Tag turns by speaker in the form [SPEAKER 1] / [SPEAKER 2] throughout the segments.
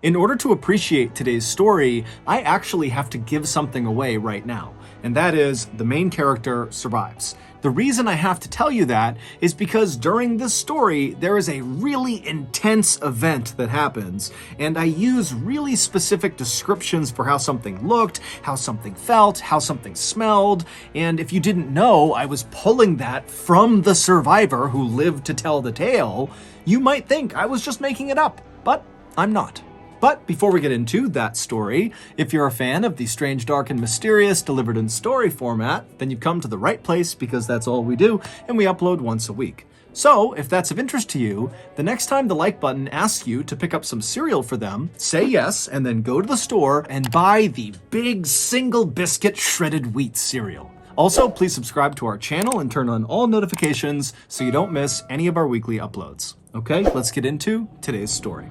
[SPEAKER 1] In order to appreciate today's story, I actually have to give something away right now, and that is the main character survives. The reason I have to tell you that is because during this story, there is a really intense event that happens, and I use really specific descriptions for how something looked, how something felt, how something smelled, and if you didn't know I was pulling that from the survivor who lived to tell the tale, you might think I was just making it up, but I'm not. But before we get into that story, if you're a fan of the strange, dark, and mysterious delivered in story format, then you've come to the right place because that's all we do, and we upload once a week. So, if that's of interest to you, the next time the like button asks you to pick up some cereal for them, say yes, and then go to the store and buy the big single biscuit shredded wheat cereal. Also, please subscribe to our channel and turn on all notifications so you don't miss any of our weekly uploads. Okay, let's get into today's story.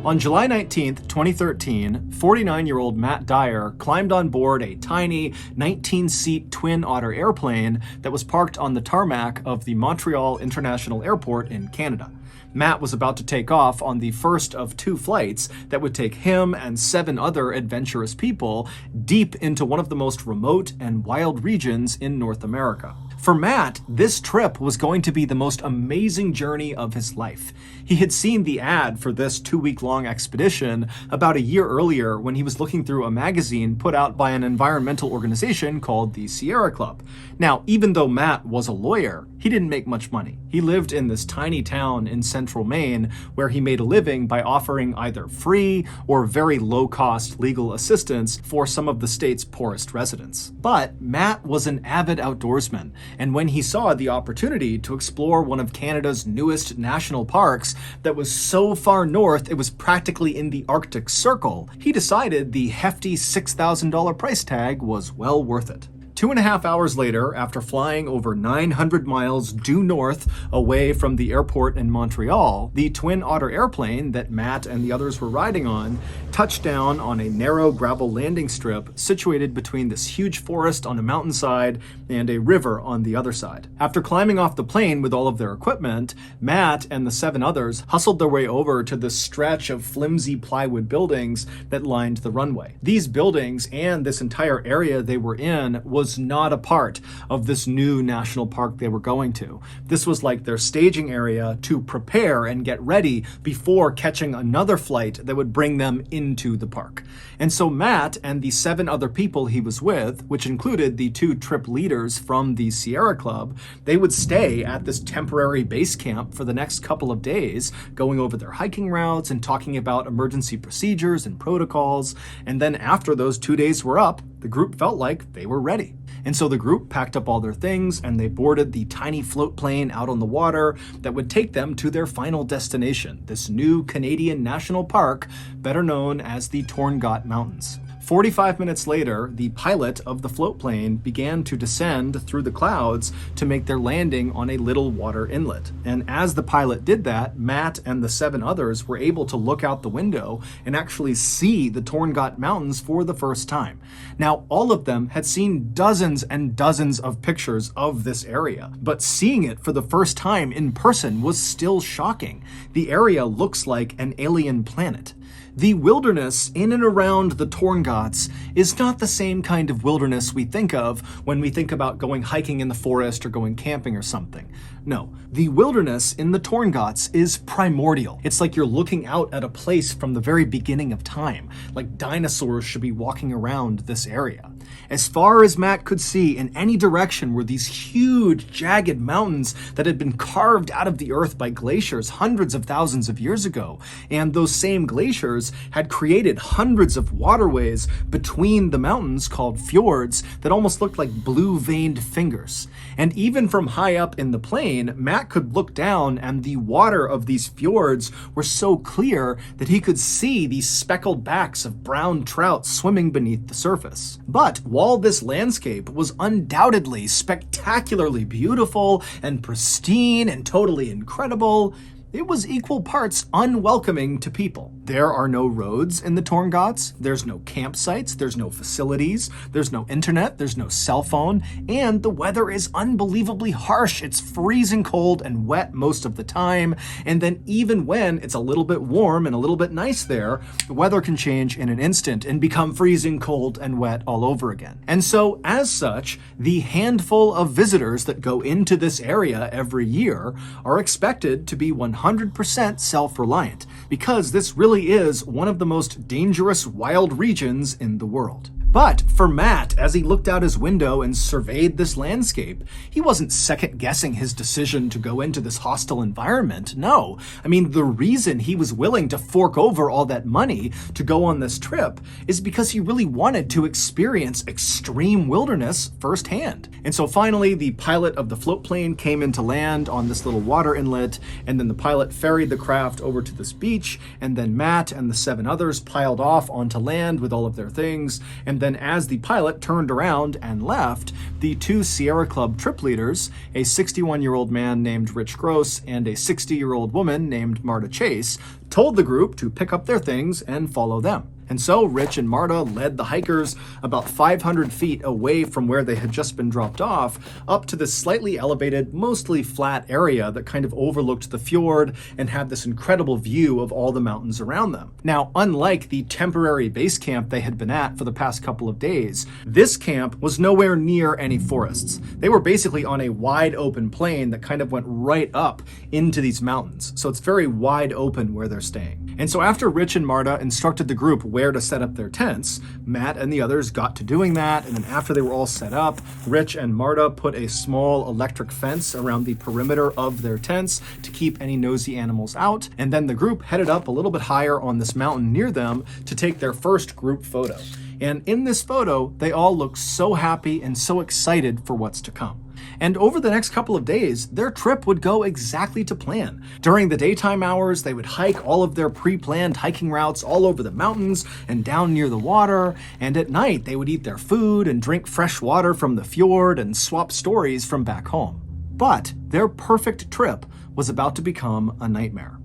[SPEAKER 1] On July 19th, 2013, 49-year-old Matt Dyer climbed on board a tiny 19-seat Twin Otter airplane that was parked on the tarmac of the Montreal International Airport in Canada. Matt was about to take off on the first of two flights that would take him and 7 other adventurous people deep into one of the most remote and wild regions in North America. For Matt, this trip was going to be the most amazing journey of his life. He had seen the ad for this 2-week-long expedition about a year earlier when he was looking through a magazine put out by an environmental organization called the Sierra Club. Now, even though Matt was a lawyer, he didn't make much money. He lived in this tiny town in central Maine where he made a living by offering either free or very low-cost legal assistance for some of the state's poorest residents. But Matt was an avid outdoorsman, and when he saw the opportunity to explore one of Canada's newest national parks that was so far north it was practically in the Arctic Circle, he decided the hefty $6,000 price tag was well worth it. 2.5 hours later, after flying over 900 miles due north away from the airport in Montreal, the Twin Otter airplane that Matt and the others were riding on touched down on a narrow gravel landing strip situated between this huge forest on a mountainside and a river on the other side. After climbing off the plane with all of their equipment, Matt and the 7 others hustled their way over to this stretch of flimsy plywood buildings that lined the runway. These buildings and this entire area they were in was not a part of this new national park they were going to. This was like their staging area to prepare and get ready before catching another flight that would bring them into the park. And so Matt and the 7 other people he was with, which included the 2 trip leaders from the Sierra Club, they would stay at this temporary base camp for the next couple of days, going over their hiking routes and talking about emergency procedures and protocols. And then after those 2 days were up, the group felt like they were ready. And so the group packed up all their things and they boarded the tiny float plane out on the water that would take them to their final destination, this new Canadian national park, better known as the Torngats Mountains. 45 minutes later, the pilot of the float plane began to descend through the clouds to make their landing on a little water inlet. And as the pilot did that, Matt and the 7 others were able to look out the window and actually see the Torngats Mountains for the first time. Now, all of them had seen dozens and dozens of pictures of this area, but seeing it for the first time in person was still shocking. The area looks like an alien planet. The wilderness in and around the Torngats is not the same kind of wilderness we think of when we think about going hiking in the forest or going camping or something. No, the wilderness in the Torngats is primordial. It's like you're looking out at a place from the very beginning of time, like dinosaurs should be walking around this area. As far as Matt could see, in any direction were these huge, jagged mountains that had been carved out of the earth by glaciers hundreds of thousands of years ago. And those same glaciers had created hundreds of waterways between the mountains called fjords that almost looked like blue-veined fingers. And even from high up in the plain, Matt could look down and the water of these fjords were so clear that he could see these speckled backs of brown trout swimming beneath the surface. But while this landscape was undoubtedly spectacularly beautiful and pristine and totally incredible, it was equal parts unwelcoming to people. There are no roads in the Torngats, there's no campsites, there's no facilities, there's no internet, there's no cell phone, and the weather is unbelievably harsh. It's freezing cold and wet most of the time, and then even when it's a little bit warm and a little bit nice there, the weather can change in an instant and become freezing cold and wet all over again. And so, as such, the handful of visitors that go into this area every year are expected to be 100% self-reliant, because this really is one of the most dangerous wild regions in the world. But for Matt, as he looked out his window and surveyed this landscape, he wasn't second-guessing his decision to go into this hostile environment. No. I mean, the reason he was willing to fork over all that money to go on this trip is because he really wanted to experience extreme wilderness firsthand. And so finally, the pilot of the float plane came into land on this little water inlet, and then the pilot ferried the craft over to this beach, and then Matt and the 7 others piled off onto land with all of their things, and then as the pilot turned around and left, the 2 Sierra Club trip leaders, a 61-year-old man named Rich Gross and a 60-year-old woman named Marta Chase, told the group to pick up their things and follow them. And so Rich and Marta led the hikers about 500 feet away from where they had just been dropped off, up to this slightly elevated, mostly flat area that kind of overlooked the fjord and had this incredible view of all the mountains around them. Now, unlike the temporary base camp they had been at for the past couple of days, this camp was nowhere near any forests. They were basically on a wide open plain that kind of went right up into these mountains. So it's very wide open where they're staying. And so after Rich and Marta instructed the group where to set up their tents, Matt and the others got to doing that, and then after they were all set up, Rich and Marta put a small electric fence around the perimeter of their tents to keep any nosy animals out, and then the group headed up a little bit higher on this mountain near them to take their first group photo. And in this photo, they all looked so happy and so excited for what's to come. And over the next couple of days, their trip would go exactly to plan. During the daytime hours, they would hike all of their pre-planned hiking routes all over the mountains and down near the water, and at night they would eat their food and drink fresh water from the fjord and swap stories from back home. But their perfect trip was about to become a nightmare.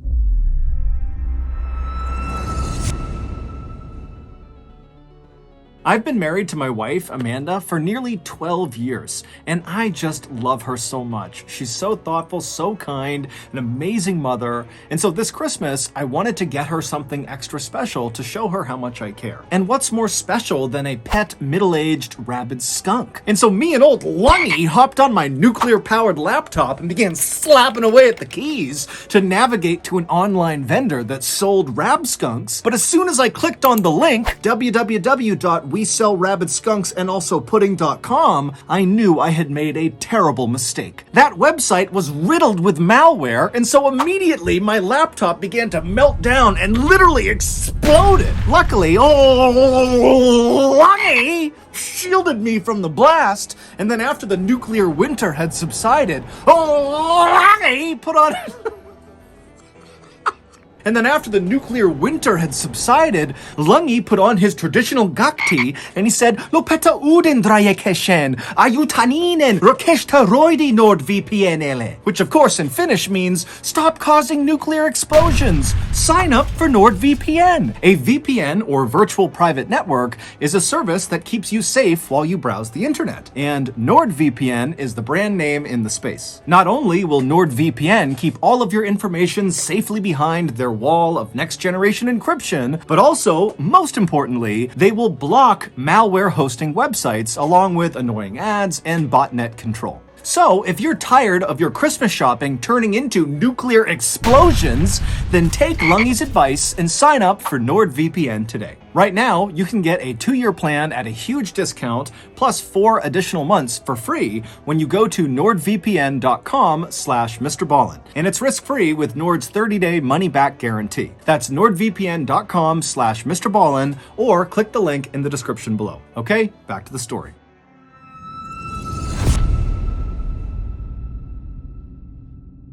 [SPEAKER 1] I've been married to my wife, Amanda, for nearly 12 years, and I just love her so much. She's so thoughtful, so kind, an amazing mother, and so this Christmas, I wanted to get her something extra special to show her how much I care. And what's more special than a pet, middle-aged rabid skunk? And so me and old Lungy hopped on my nuclear-powered laptop and began slapping away at the keys to navigate to an online vendor that sold rab skunks. But as soon as I clicked on the link, www.WeSellRabbitSkunksAndAlsoPudding.com, I knew I had made a terrible mistake. That website was riddled with malware, and so immediately my laptop began to melt down and literally exploded. Luckily, Lungy shielded me from the blast, and then after the nuclear winter had subsided, Lungy put on... And then after the nuclear winter had subsided, Lungy put on his traditional gakti and he said, Lopeta uden drayekeshen, ayutaninen rokeshta roidi NordVPN. Which of course in Finnish means, stop causing nuclear explosions. Sign up for NordVPN. A VPN, or virtual private network, is a service that keeps you safe while you browse the internet. And NordVPN is the brand name in the space. Not only will NordVPN keep all of your information safely behind their wall of next-generation encryption, but also, most importantly, they will block malware hosting websites along with annoying ads and botnet control. So, if you're tired of your Christmas shopping turning into nuclear explosions, then take Lungy's advice and sign up for NordVPN today. Right now, you can get a 2-year plan at a huge discount, plus 4 additional months for free when you go to nordvpn.com/MrBallen. And it's risk-free with Nord's 30-day money-back guarantee. That's nordvpn.com/MrBallen, or click the link in the description below. Okay, back to the story.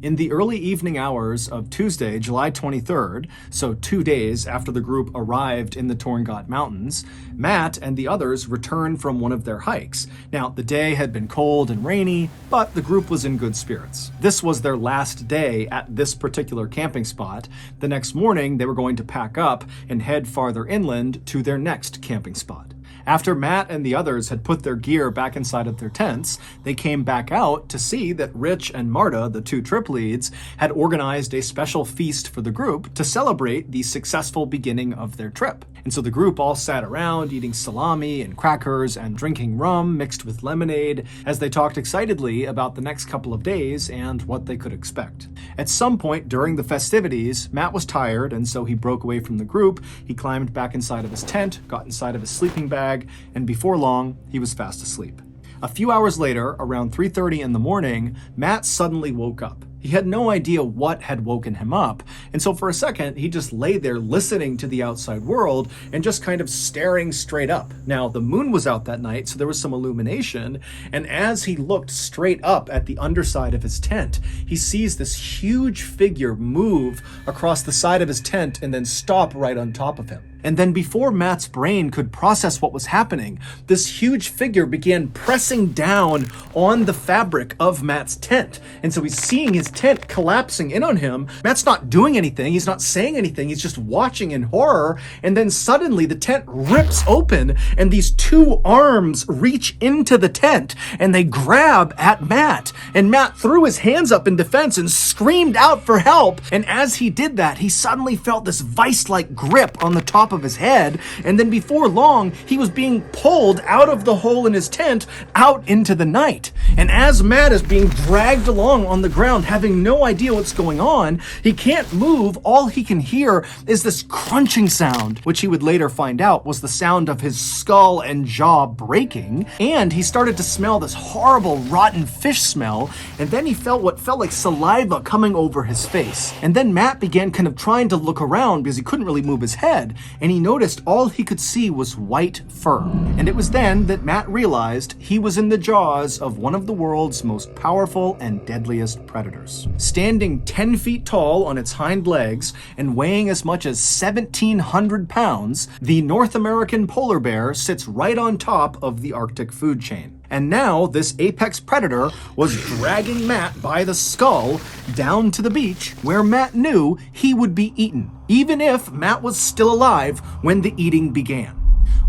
[SPEAKER 1] In the early evening hours of Tuesday, July 23rd, so 2 days after the group arrived in the Torngat Mountains, Matt and the others returned from one of their hikes. Now, the day had been cold and rainy, but the group was in good spirits. This was their last day at this particular camping spot. The next morning, they were going to pack up and head farther inland to their next camping spot. After Matt and the others had put their gear back inside of their tents, they came back out to see that Rich and Marta, the two trip leads, had organized a special feast for the group to celebrate the successful beginning of their trip. And so the group all sat around eating salami and crackers and drinking rum mixed with lemonade as they talked excitedly about the next couple of days and what they could expect. At some point during the festivities, Matt was tired, and so he broke away from the group. He climbed back inside of his tent, got inside of his sleeping bag, and before long, he was fast asleep. A few hours later, around 3:30 in the morning, Matt suddenly woke up. He had no idea what had woken him up, and so for a second, he just lay there listening to the outside world and just kind of staring straight up. Now, the moon was out that night, so there was some illumination, and as he looked straight up at the underside of his tent, he sees this huge figure move across the side of his tent and then stop right on top of him. And then before Matt's brain could process what was happening, this huge figure began pressing down on the fabric of Matt's tent. And so he's seeing his tent collapsing in on him. Matt's not doing anything. He's not saying anything. He's just watching in horror. And then suddenly the tent rips open and these two arms reach into the tent and they grab at Matt. And Matt threw his hands up in defense and screamed out for help. And as he did that, he suddenly felt this vice-like grip on the top of his head, and then before long, he was being pulled out of the hole in his tent out into the night. And as Matt is being dragged along on the ground, having no idea what's going on, he can't move. All he can hear is this crunching sound, which he would later find out was the sound of his skull and jaw breaking. And he started to smell this horrible rotten fish smell, and then he felt what felt like saliva coming over his face. And then Matt began kind of trying to look around because he couldn't really move his head, and he noticed all he could see was white fur. And it was then that Matt realized he was in the jaws of one of the world's most powerful and deadliest predators. Standing 10 feet tall on its hind legs and weighing as much as 1,700 pounds, the North American polar bear sits right on top of the Arctic food chain. And now this apex predator was dragging Matt by the skull down to the beach where Matt knew he would be eaten, even if Matt was still alive when the eating began.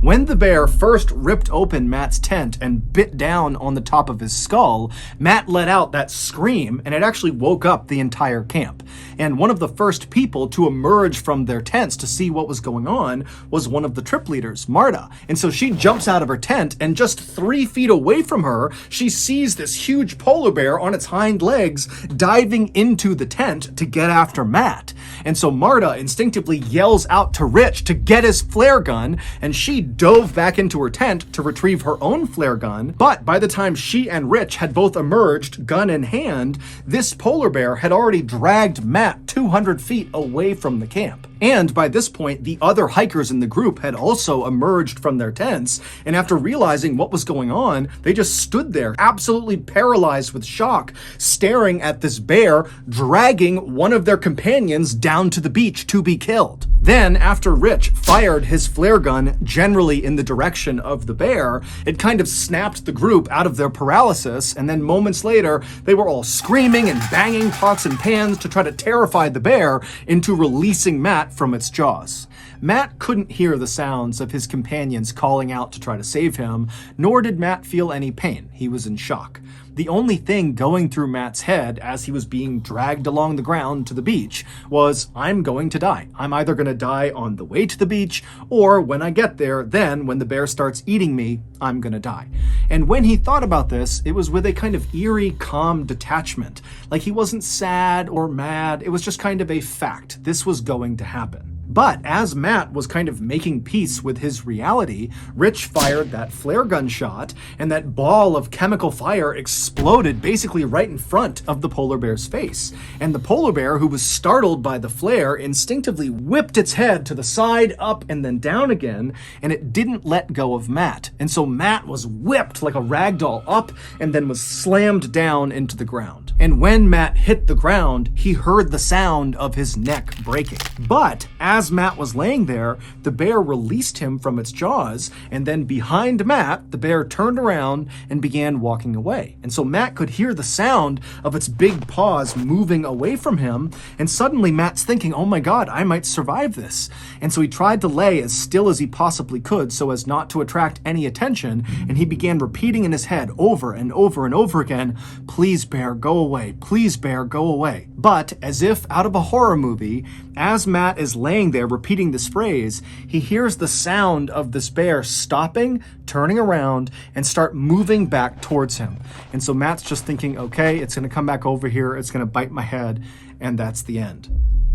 [SPEAKER 1] When the bear first ripped open Matt's tent and bit down on the top of his skull, Matt let out that scream, and it actually woke up the entire camp. And one of the first people to emerge from their tents to see what was going on was one of the trip leaders, Marta. And so she jumps out of her tent, and just 3 feet away from her, she sees this huge polar bear on its hind legs diving into the tent to get after Matt. And so Marta instinctively yells out to Rich to get his flare gun, and she dove back into her tent to retrieve her own flare gun. But by the time she and Rich had both emerged, gun in hand, this polar bear had already dragged Matt 200 feet away from the camp. And by this point, the other hikers in the group had also emerged from their tents, and after realizing what was going on, they just stood there, absolutely paralyzed with shock, staring at this bear dragging one of their companions down to the beach to be killed. Then, after Rich fired his flare gun generally in the direction of the bear, it kind of snapped the group out of their paralysis, and then moments later, they were all screaming and banging pots and pans to try to terrify the bear into releasing Matt from its jaws. Matt couldn't hear the sounds of his companions calling out to try to save him, nor did Matt feel any pain. He was in shock. The only thing going through Matt's head as he was being dragged along the ground to the beach was, I'm going to die. I'm either going to die on the way to the beach, or when I get there, then when the bear starts eating me, I'm going to die. And when he thought about this, it was with a kind of eerie, calm detachment. Like he wasn't sad or mad. It was just kind of a fact. This was going to happen. But as Matt was kind of making peace with his reality, Rich fired that flare gun shot, and that ball of chemical fire exploded basically right in front of the polar bear's face. And the polar bear, who was startled by the flare, instinctively whipped its head to the side, up, and then down again, and it didn't let go of Matt. And so Matt was whipped like a rag doll up, and then was slammed down into the ground. And when Matt hit the ground, he heard the sound of his neck breaking. But as Matt was laying there, the bear released him from its jaws, and then behind Matt, the bear turned around and began walking away. And so Matt could hear the sound of its big paws moving away from him, and suddenly Matt's thinking, oh my God, I might survive this. And so he tried to lay as still as he possibly could so as not to attract any attention, and he began repeating in his head over and over and over again, please bear, go away, please bear, go away. But as if out of a horror movie, as Matt is laying there repeating this phrase, he hears the sound of this bear stopping, turning around, and start moving back towards him. And so Matt's just thinking, okay, it's gonna come back over here, it's gonna bite my head, and that's the end.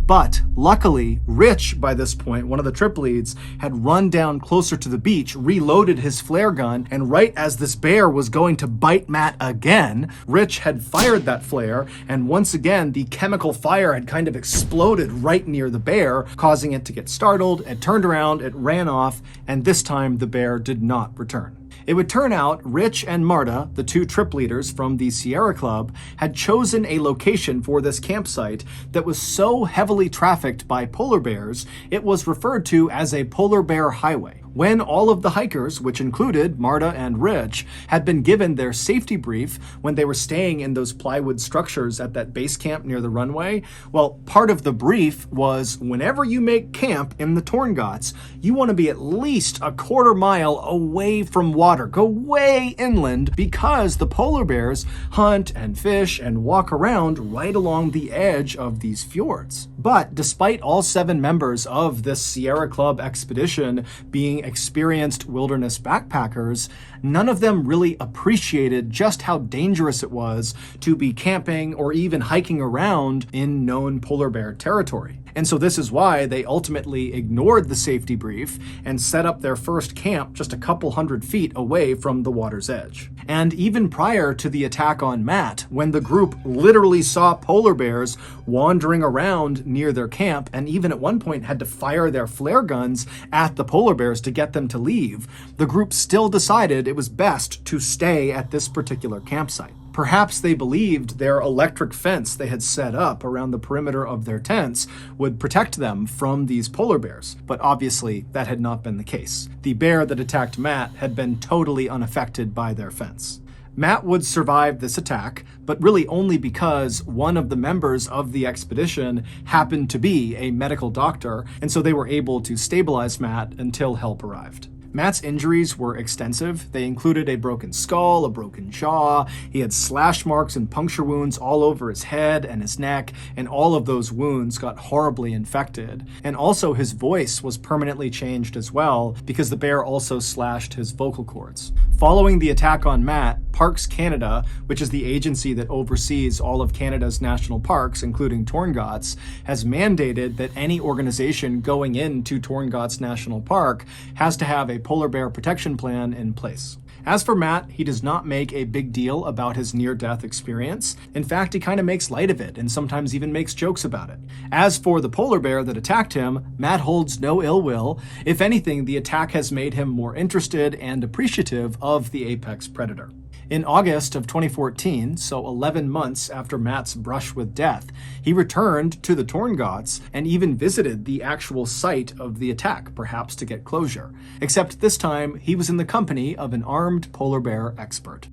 [SPEAKER 1] But luckily, Rich, by this point, one of the trip leads, had run down closer to the beach, reloaded his flare gun, and right as this bear was going to bite Matt again, Rich had fired that flare, and once again, the chemical fire had kind of exploded right near the bear, causing it to get startled. It turned around, it ran off, and this time the bear did not return. It would turn out Rich and Marta, the two trip leaders from the Sierra Club, had chosen a location for this campsite that was so heavily trafficked by polar bears, it was referred to as a polar bear highway. When all of the hikers, which included Marta and Rich, had been given their safety brief when they were staying in those plywood structures at that base camp near the runway, well, part of the brief was whenever you make camp in the Torngats, you want to be at least a quarter mile away from water. Go way inland because the polar bears hunt and fish and walk around right along the edge of these fjords. But despite all 7 members of this Sierra Club expedition being experienced wilderness backpackers, none of them really appreciated just how dangerous it was to be camping or even hiking around in known polar bear territory. And so this is why they ultimately ignored the safety brief and set up their first camp just a couple hundred feet away from the water's edge. And even prior to the attack on Matt, when the group literally saw polar bears wandering around near their camp, and even at one point had to fire their flare guns at the polar bears to get them to leave, the group still decided it was best to stay at this particular campsite. Perhaps they believed their electric fence they had set up around the perimeter of their tents would protect them from these polar bears, but obviously that had not been the case. The bear that attacked Matt had been totally unaffected by their fence. Matt would survive this attack, but really only because one of the members of the expedition happened to be a medical doctor, and so they were able to stabilize Matt until help arrived. Matt's injuries were extensive. They included a broken skull, a broken jaw. He had slash marks and puncture wounds all over his head and his neck, and all of those wounds got horribly infected. And also his voice was permanently changed as well because the bear also slashed his vocal cords. Following the attack on Matt, Parks Canada, which is the agency that oversees all of Canada's national parks, including Torngats, has mandated that any organization going into Torngats National Park has to have a polar bear protection plan in place. As for Matt, he does not make a big deal about his near-death experience. In fact, he kind of makes light of it and sometimes even makes jokes about it. As for the polar bear that attacked him, Matt holds no ill will. If anything, the attack has made him more interested and appreciative of the apex predator. In August of 2014, so 11 months after Matt's brush with death, he returned to the Torngats and even visited the actual site of the attack, perhaps to get closure. Except this time, he was in the company of an armed polar bear expert.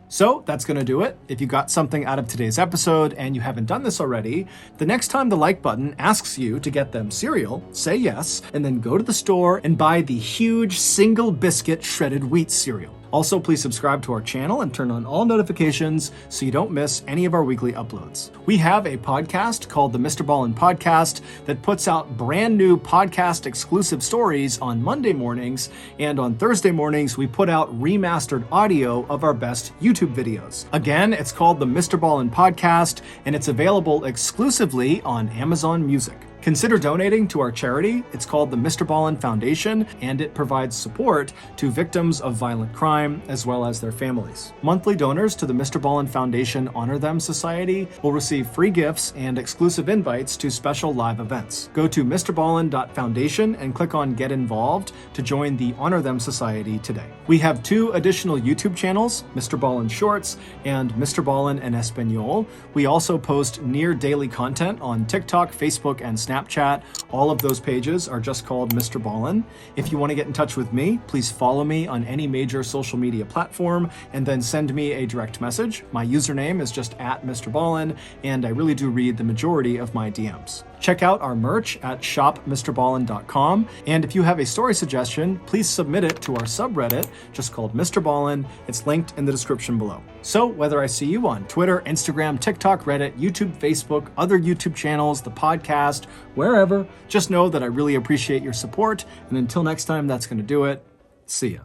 [SPEAKER 1] So that's going to do it. If you got something out of today's episode and you haven't done this already, the next time the like button asks you to get them cereal, say yes, and then go to the store and buy the huge single biscuit shredded wheat cereal. Also, please subscribe to our channel and turn on all notifications so you don't miss any of our weekly uploads. We have a podcast called the MrBallen Podcast that puts out brand new podcast exclusive stories on Monday mornings, and on Thursday mornings we put out remastered audio of our best YouTube videos. Again, it's called the MrBallen Podcast, and it's available exclusively on Amazon Music. Consider donating to our charity. It's called the MrBallen Foundation, and it provides support to victims of violent crime as well as their families. Monthly donors to the MrBallen Foundation Honor Them Society will receive free gifts and exclusive invites to special live events. Go to MrBallen.Foundation and click on Get Involved to join the Honor Them Society today. We have 2 additional YouTube channels, MrBallen Shorts and MrBallen en Espanol. We also post near daily content on TikTok, Facebook, and Snapchat. All of those pages are just called MrBallen. If you want to get in touch with me, please follow me on any major social media platform and then send me a direct message. My username is just @MrBallen, and I really do read the majority of my DMs. Check out our merch at shopmrballen.com, and if you have a story suggestion, please submit it to our subreddit, just called MrBallen. It's linked in the description below. So whether I see you on Twitter, Instagram, TikTok, Reddit, YouTube, Facebook, other YouTube channels, the podcast, wherever, just know that I really appreciate your support, and until next time, that's going to do it. See ya.